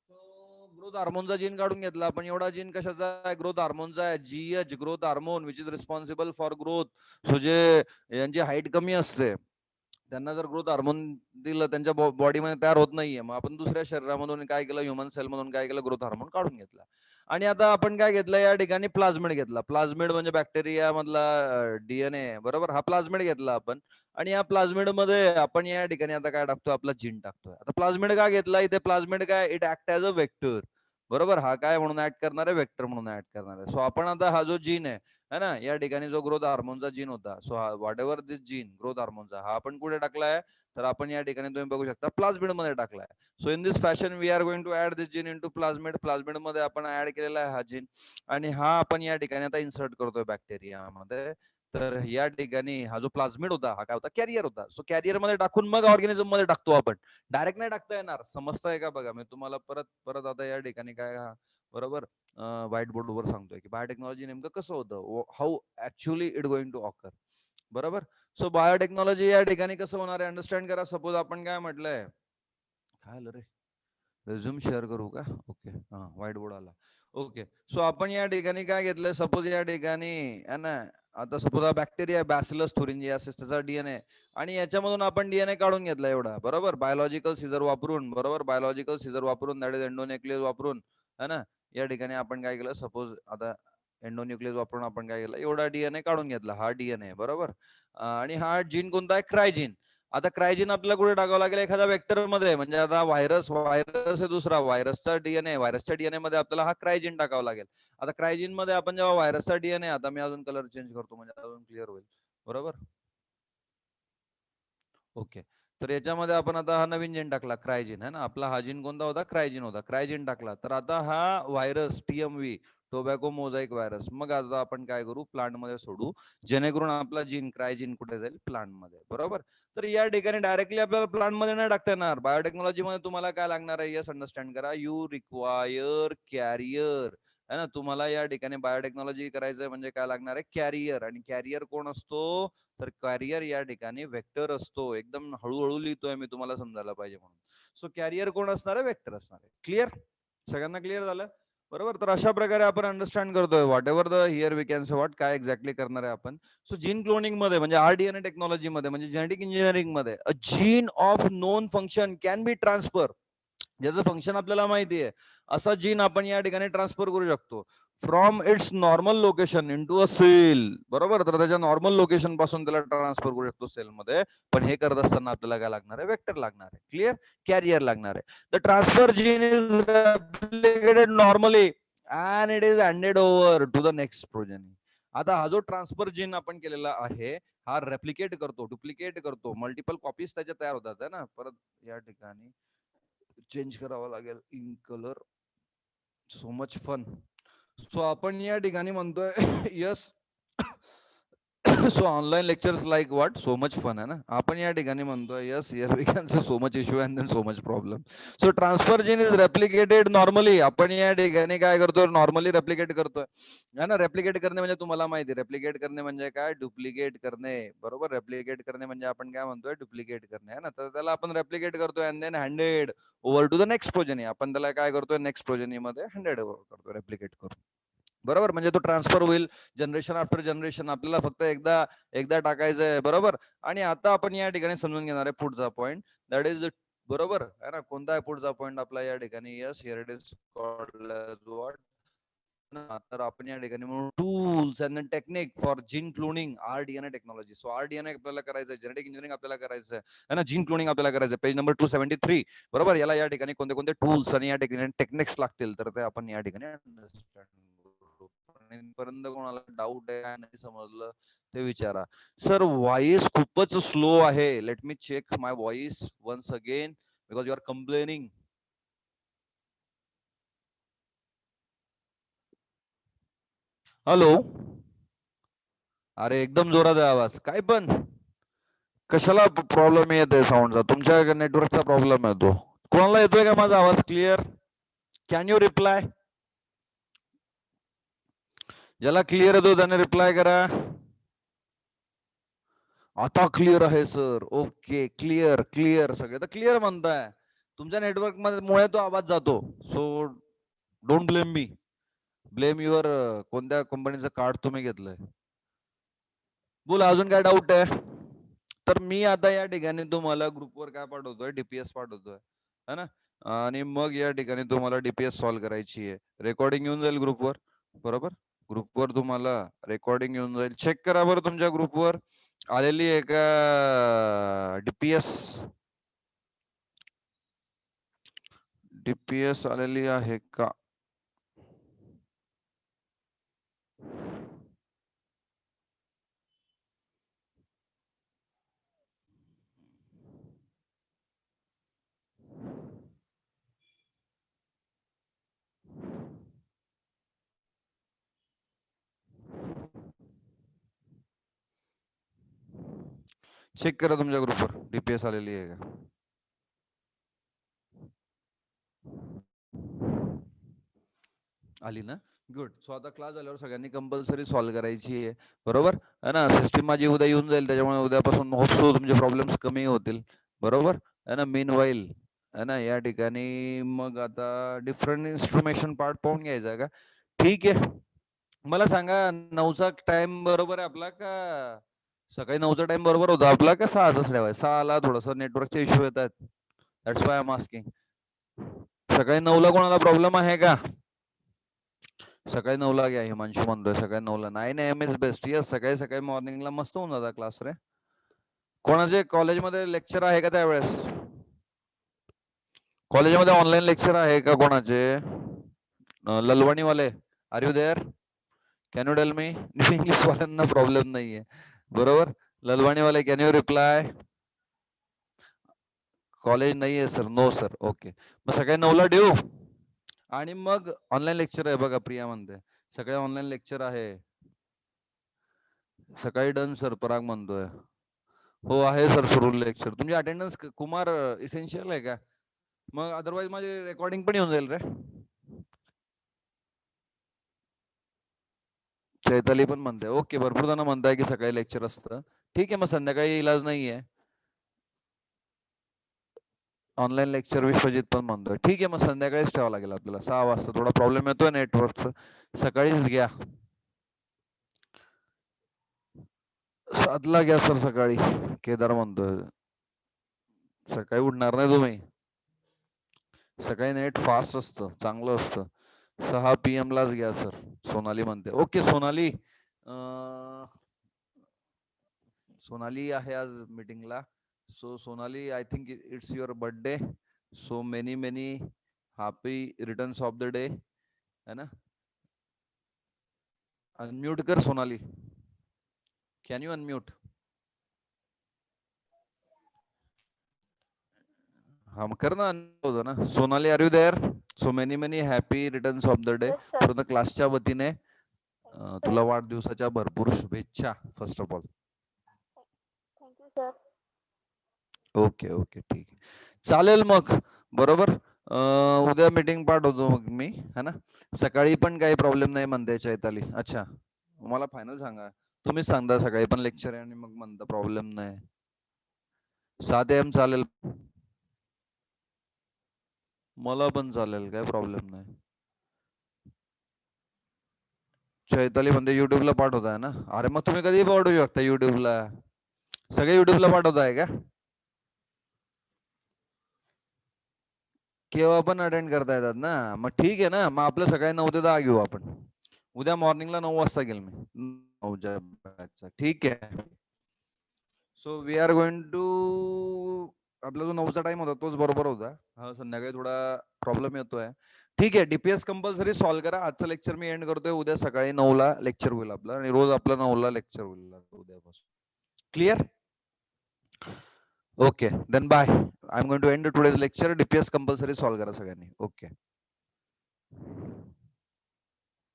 सो ग्रोथ हार्मोनचा जीन काढून घेतला आपण. एवढा जीन कशाचा आहे? ग्रोथ हार्मोनचा आहे. GH growth hormone which is responsible for growth. So जे यांची हाईट कमी असते त्यांना जर ग्रोथ हार्मोन दिलं त्यांच्या बॉडीमध्ये तयार होत नाहीये. मग आपण दुसऱ्या शरीरामधून काय केलं? ह्युमन सेल मधून काय केलं? ग्रोथ हार्मोन काढून घेतला. आणि आता आपण काय घेतलं? या ठिकाणी प्लाझमिड घेतला. प्लाझमिड म्हणजे बॅक्टेरिया मधला DNA. बरोबर. हा प्लाझमिड घेतला आपण. आणि या प्लाझमिड मध्ये आपण या ठिकाणी आता काय टाकतोय? आपला जीन टाकतोय. आता प्लाझमिड का घेतला? इथे प्लाझमिड काय? It act as a vector. बरोबर. हा काय म्हणून ऍक्ट करणार आहे? वेक्टर म्हणून ऍक्ट करणार आहे. सो आपण आता हा जो जीन आहे ना, या ठिकाणी जो ग्रोथ हार्मोनचा जीन होता. So what ever this gene growth हार्मोनचा हा आपण कुठे टाकलाय? तर आपण या ठिकाणी तुम्ही बघू शकता प्लाझमिड मध्ये टाकलाय. So in this fashion we are going to add this gene into plasmid. Plasmid मध्ये आपण ऍड केलेला आहे हा जीन. आणि हा आपण या ठिकाणी आता इन्सर्ट करतोय बॅक्टेरियामध्ये. तर या ठिकाणी हा जो प्लाझमिड होता हा काय होता? कॅरियर होता. सो कॅरियर मध्ये टाकून मग ऑर्गॅनिझम मध्ये टाकतो आपण. डायरेक्ट नाही टाकता येणार. समजतंय का बघा? मी तुम्हाला परत परत आता या ठिकाणी काय बरोबर व्हाईट बोर्ड वर सांगतोय की बायोटेक्नॉलॉजी नेमकं कसं होतं. How actually it going to occur. बरोबर. सो बायोटेक्नॉलॉजी या ठिकाणी कसं होणार आहे अंडरस्टँड करा. सपोज आपण काय म्हटलंय, काय आलं रे, रेझ्युम शेअर करू का? ओके, हा व्हाईट बोर्ड आला. ओके, सो आपण या ठिकाणी काय घेतलंय, सपोज या ठिकाणी आहे ना, आता सपोज हा बॅक्टेरिया बॅसिलस थुरिंजियासिस, त्याचा डीएनए, आणि याच्यामधून आपण डीएनए काढून घेतला एवढा, बरोबर, बायोलॉजिकल सीझर वापरून, बरोबर, बायोलॉजिकल सीझर वापरून, दॅट इज एंडोन्यूक्लियस वापरून, है ना. या ठिकाणी आपण काय केलं, सपोज आता एंडोन्यूक्लियस वापरून आपण काय केलं, एवढा डीएनए काढून घेतला, हा डीएनए, बरोबर. आणि हा जीन कोणता आहे, क्रायजीन. आता क्रायजीन आपल्याला कुठे टाकावं लागेल, एखाद्या वेक्टर मध्ये, म्हणजे आता व्हायरस व्हायरस आहे दुसरा, व्हायरसचा डीएनए, व्हायरसच्या डीएनए मध्ये आपल्याला हा क्रायजीन टाकावा लागेल. आता क्रायजीन मध्ये आपण जेव्हा व्हायरसचा डीएनए, आता मी अजून कलर चेंज करतो म्हणजे अजून क्लिअर होईल, बरोबर. ओके, तर याच्यामध्ये आपण आता हा नवीन जीन टाकला, क्रायजीन, है ना. आपला हा जीन कोणता होता, क्रायजीन होता, क्रायजीन टाकला. तर आता हा व्हायरस टीएमव्ही, टोबॅको मोझाईक व्हायरस, मग आता आपण काय करू, प्लांट मध्ये सोडू, जेणेकरून आपला जीन क्रायजीन कुठे जाईल, प्लांट मध्ये, बरोबर. तर या ठिकाणी डायरेक्टली आपल्याला प्लांट मध्ये नाही टाकता येणार. बायोटेक्नॉलॉजी मध्ये तुम्हाला काय लागणार आहे, यस अंडरस्टँड करा, यू रिक्वायर कॅरियर, है ना. तुम्हाला या ठिकाणी बायोटेक्नॉलॉजी करायचंय म्हणजे काय लागणार आहे, कॅरियर. आणि कॅरियर कोण असतो, तर कॅरियर या ठिकाणी वेक्टर असतो. एकदम हळूहळू लिहितोय मी, तुम्हाला समजायला पाहिजे म्हणून. सो कॅरियर कोण असणार आहे, वेक्टर असणार आहे. क्लिअर, सगळ्यांना क्लिअर झालं, बरोबर. तर अशा प्रकारे आपण अंडरस्टँड करतोय what ever the here we can say what, काय एक्झॅक्टली करणार आहे आपण. सो जीन क्लोनिंग मध्ये म्हणजे आरडीएनए टेक्नॉलॉजी मध्ये म्हणजे जेनेटिक इंजिनिअरिंग मध्ये, अ gene of known function can be transfer, ज्याचं फंक्शन आपल्याला माहिती आहे, असा जीन आपण या ठिकाणी ट्रान्सफर करू शकतो from its normal location in to a cell, बरोबर. तर त्याच्या नॉर्मल लोकेशन पासून त्याला ट्रान्सफर करू शकतो सेलमध्ये. पण हे करत असताना आपल्याला काय लागणार आहे, वेक्टर लागणार आहे. क्लिअर, कॅरियर लागणार आहे. The transfer gene is replicated normally and it is handed over to the next progeny. आता हा जो ट्रान्सफर जीन आपण केलेला आहे, हा रेप्लिकेट करतो, डुप्लिकेट करतो, मल्टिपल कॉपीज त्याच्या तयार होतात, है ना. परत या ठिकाणी चेंज करावा लागेल in colour, so much fun. So आपण या ठिकाणी म्हणतोय yes. So online lectures like what, so much fun, आहे ना. आपण या ठिकाणी म्हणतोय yes here we can say so much issue and then so much problem. So transfer gene is replicated normally, आपण या ठिकाणी काय करतोय, नॉर्मली रेप्लिकेट करतोय, है ना. रेप्लिकेट करणे म्हणजे तुम्हाला माहिती, रेप्लिकेट करणे म्हणजे काय, डुप्लिकेट करणे, बरोबर. रेप्लिकेट करणे म्हणजे आपण काय म्हणतोय, डुप्लिकेट करणे, है ना. तर त्याला आपण रेप्लिकेट करतोय and then handed over to the next progeny. आपण त्याला काय करतोय, नेक्स्ट प्रोजेनी मध्ये हँडेड ओव्हर करतोय, रेप्लिकेट करून, बरोबर. म्हणजे तो ट्रान्सफर होईल जनरेशन आफ्टर जनरेशन. आपल्याला फक्त एकदा एकदा टाकायचं आहे, बरोबर. आणि आता आपण या ठिकाणी समजून घेणार आहे पुढचा पॉईंट, दॅट इज, बरोबर आहे ना. कोणता आहे पुढचा पॉईंट आपला या ठिकाणी, yes here it is called what. तर आपण या ठिकाणी म्हणून tools and technique for gene cloning, rDNA technology. So rDNA आपल्याला करायचं आहे, जेनेटिक इंजिनिअरिंग आपल्याला करायचं आहे ना, जीन क्लोनिंग आपल्याला करायचं आहे, पेज नंबर 273, बरोबर. याला या ठिकाणी कोणते कोणते टूल्स आणि या ठिकाणी टेक्निक्स लागतील, तर ते आपण या ठिकाणी अंडरस्टँड करू. पर्यंत कोणाला डाऊट आहे, काय नाही समजलं ते विचारा. सर व्हॉइस खूपच स्लो आहे, let me check my voice once again because you are complaining. Hello, अरे एकदम जोरात आहे आवाज, काय पण कशाला प्रॉब्लेम येत आहे साऊंडचा, तुमच्या नेटवर्कचा प्रॉब्लेम येतो. कोणाला येतोय का माझा आवाज क्लिअर, कॅन यू रिप्लाय. ज्याला क्लिअर येतो त्याने रिप्लाय करा. आता क्लिअर आहे सर, ओके, क्लिअर क्लिअर, सगळे तर क्लिअर म्हणताय. तुमच्या नेटवर्क मध्ये मुळे तो आवाज जातो. So don't blame me, blame your, कोणत्या कंपनीचं कार्ड तुम्ही घेतलंय. बोला, अजून काय डाऊट आहे. तर मी आता या ठिकाणी तुम्हाला ग्रुपवर काय पाठवतोय, डीपीएस पाठवतोय, है ना. आणि मग या ठिकाणी तुम्हाला डीपीएस सॉल्व्ह करायची आहे. रेकॉर्डिंग येऊन जाईल ग्रुपवर, बरोबर. ग्रुपवर तुम्हाला रेकॉर्डिंग येऊन जाईल, चेक करा बरं तुमच्या ग्रुपवर आलेली आहे का डीपीएस. डीपीएस आलेली आहे का. चेक करा तुमच्या ग्रुपवर डीपीएस आलेली आहे का. आली ना. गुड. सो आता क्लास झाल्यावर सगळ्यांनी कंपल्सरी सॉल्व्ह करायची आहे. बरोबर आहे ना? सिस्टीम माझी उद्या येऊन जाईल, त्याच्यामुळे उद्यापासून होप सो तुमचे प्रॉब्लेम्स कमी होतील. बरोबर आहे ना? मीन वाईल आहे ना, या ठिकाणी मग आता डिफरंट इन्स्ट्रुमेशन पार्ट पाहून घ्यायचा का? ठीक आहे. मला सांगा, 9चा टाइम बरोबर आहे आपला का? सकाळी 9चा टाइम बरोबर होता आपला का 6चाच ठेवायचा? 6ला थोडंसं नेटवर्कचे इश्यू येतात. That's why I am asking. सकाळी 9ला कोणाला प्रॉब्लेम आहे का? सकाळी 9ला घ्या, हिमांशू म्हणतोय सकाळी 9ला. 9 AM इज बेस्ट. येस, सकाळी सकाळी मॉर्निंगला मस्त होऊन जाता क्लास रे. कोणाचे कॉलेजमध्ये लेक्चर आहे का त्यावेळेस? कॉलेजमध्ये ऑनलाईन लेक्चर आहे का कोणाचे? ललवाणीवाले, are you there? Can you tell me? English वाल्यांना प्रॉब्लेम नाहीये. बरोबर. ललवाणीवाले, कॅन यू रिप्लाय? कॉलेज नाहीये सर. No sir. ओके. मग सकाळी 9ला देऊ. आणि मग ऑनलाईन लेक्चर आहे बघा, प्रिया म्हणते सकाळी ऑनलाईन लेक्चर आहे. सकाळी डन सर, पराग म्हणतोय. हो आहे सर सुरू लेक्चर. तुमची अटेंडन्स कुमार इसेन्शियल आहे का? मग अदरवाईज माझी रेकॉर्डिंग पण येऊन जाईल रे. चैताली पण म्हणते. ओके, भरपूर जण म्हणताय की सकाळी लेक्चर असतं. ठीक आहे, मग संध्याकाळी इलाज नाहीये. ऑनलाईन लेक्चर विश्वजित पण म्हणतोय. ठीक आहे, मग संध्याकाळीच ठेवावं लागेल आपल्याला 6 वाजता. थोडा प्रॉब्लेम येतोय नेटवर्कचा. सकाळीच घ्या. 7ला घ्या सर सकाळी. केदार म्हणतोय. सकाळी उठणार नाही तुम्ही? सकाळी नेट फास्ट असतं, चांगलं असतं. 6 PM लाच घ्या सर. सोनाली म्हणते. ओके सोनाली. सोनाली आहे आज मीटिंगला. So Sonali, I think it's your birthday. So many many happy returns of the day. है ना? अनम्यूट कर सोनाली. Can you unmute? हम कर ना, होतं ना. Sonali, are you there? So many many happy returns of the day. Yes, sir. पूर्ण क्लासच्या वतीने तुला वाढदिवसाच्या भरपूर शुभेच्छा first of all. Thank you, sir. Okay okay, ठीक आहे. चालेल मग. बरोबर. उद्या मीटिंग पाठवतो मग मी, है ना? सकाळी पण काही प्रॉब्लेम नाही म्हणते चैताली. अच्छा, मला फायनल सांगा. तुम्हीच सांगता सकाळी पण लेक्चर आहे आणि मग म्हणता प्रॉब्लेम नाही. 7 AM चालेल. मला पण चालेल, काही प्रॉब्लेम नाही. चैताली म्हणते युट्यूबला पाठवताय ना? अरे मग तुम्ही कधी पाठवू शकता युट्यूबला. सगळे युट्यूबला पाठवताय का? केव्हा पण अटेंड करता येतात ना. मग ठीक आहे ना, मग आपलं सकाळी 9 ते 10 घेऊ आपण. उद्या मॉर्निंगला 9 वाजता घेईल मी. 9च्या बॅचचा. ठीक आहे. So we are going to, आपला जो 9चा टाइम होता तोच बरोबर होता. हा, संध्याकाळी थोडा प्रॉब्लेम येतोय. ठीक आहे, डीपीएस कंपल्सरी सॉल्व्ह करा. आजचं लेक्चर मी एंड करतोय. उद्या सकाळी 9ला लेक्चर होईल आपलं आणि रोज आपलं 9ला लेक्चर होईल उद्यापासून. Clear? Okay, then bye. I am going to end today's lecture. DPS compulsory solve करा सगळ्यांनी. ओके.